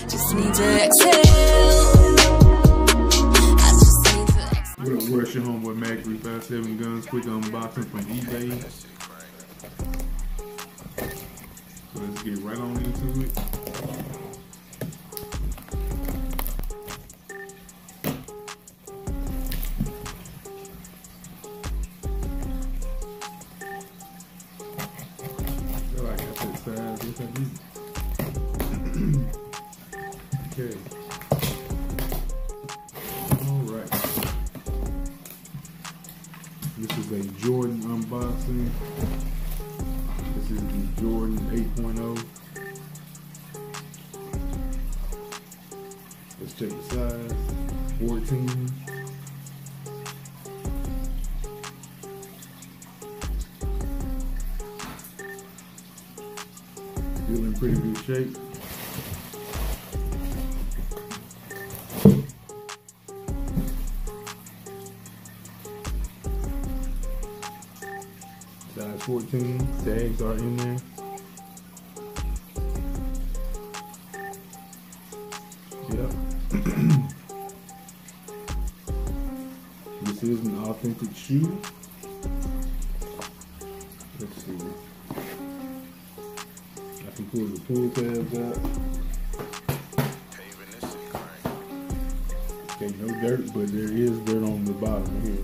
just need to exhale. I just need to exhale. What up, where's your homeboy Mac 357 Guns? Quick unboxing from eBay. So let's get right on into it. I got that size. What's that mean? Okay. Alright. This is a Jordan unboxing. This is the Jordan 8.0. Let's check the size. 14. Still in pretty good shape. Size 14, tags are in there. Yep. This is an authentic shoe. Let's see. I can pull the pull tabs out. Okay, no dirt, but there is dirt on the bottom here.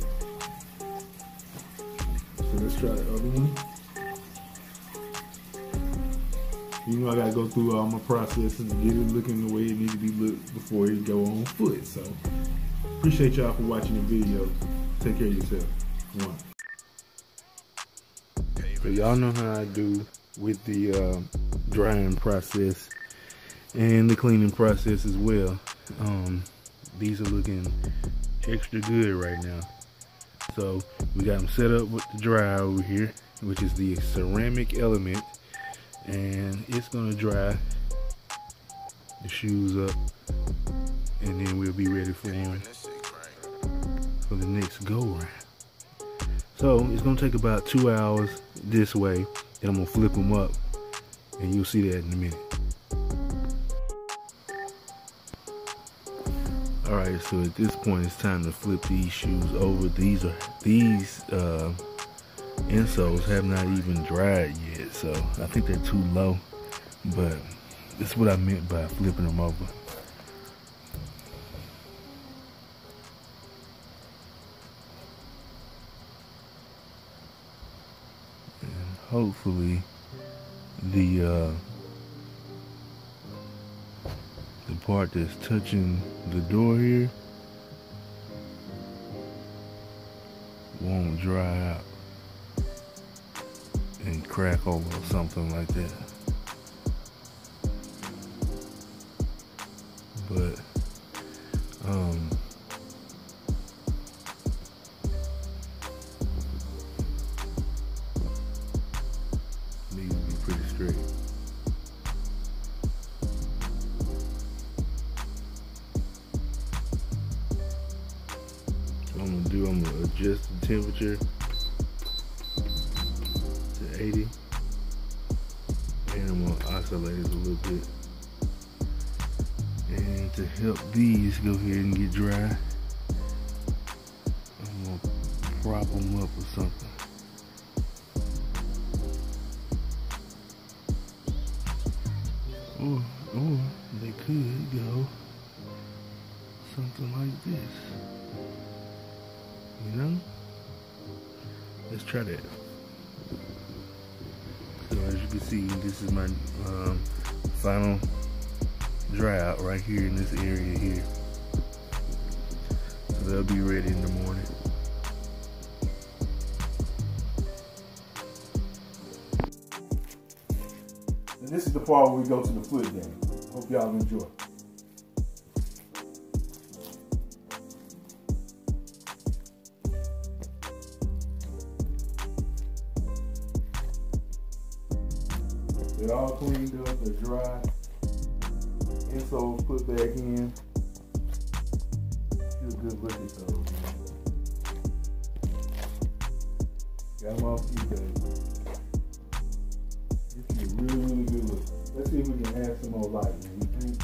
So let's try the other one. You know I gotta go through all my processes and get it looking the way it needs to be looked before it go on foot. So appreciate y'all for watching the video. Take care of yourself. One. So y'all know how I do with the drying process and the cleaning process as well. These are looking extra good right now. So we got them set up with the dry over here, which is the ceramic element, and it's gonna dry the shoes up, and then we'll be ready for them for the next go round. So it's gonna take about 2 hours this way, and I'm gonna flip them up, and you'll see that in a minute. Alright, so at this point it's time to flip these shoes over. These insoles have not even dried yet, so I think they're too low, but that's what I meant by flipping them over. And hopefully the part that's touching the door here won't dry out and crack over or something like that. But these will be pretty straight. I'm gonna adjust the temperature to 80, and I'm gonna isolate it a little bit. And to help these go ahead and get dry, I'm gonna prop them up with something. Or they could go something like this. You know? Let's try that. So as you can see, this is my final dry out right here in this area here. So they'll be ready in the morning. And this is the part where we go to the foot game. Hope y'all enjoy. They're all cleaned up, they're dry. Insoles put back in. Get a good look at those. Got them off eBay. This is a really, really good look. Let's see if we can add some more light. You think?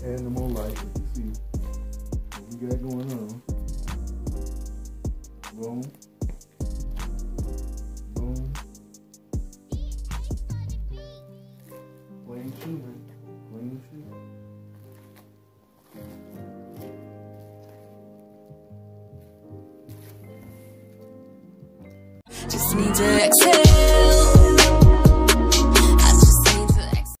adding them more light. Let's see what we got going on. Boom. Boom. Plain shooting. Plain shooting. Just need to exhale.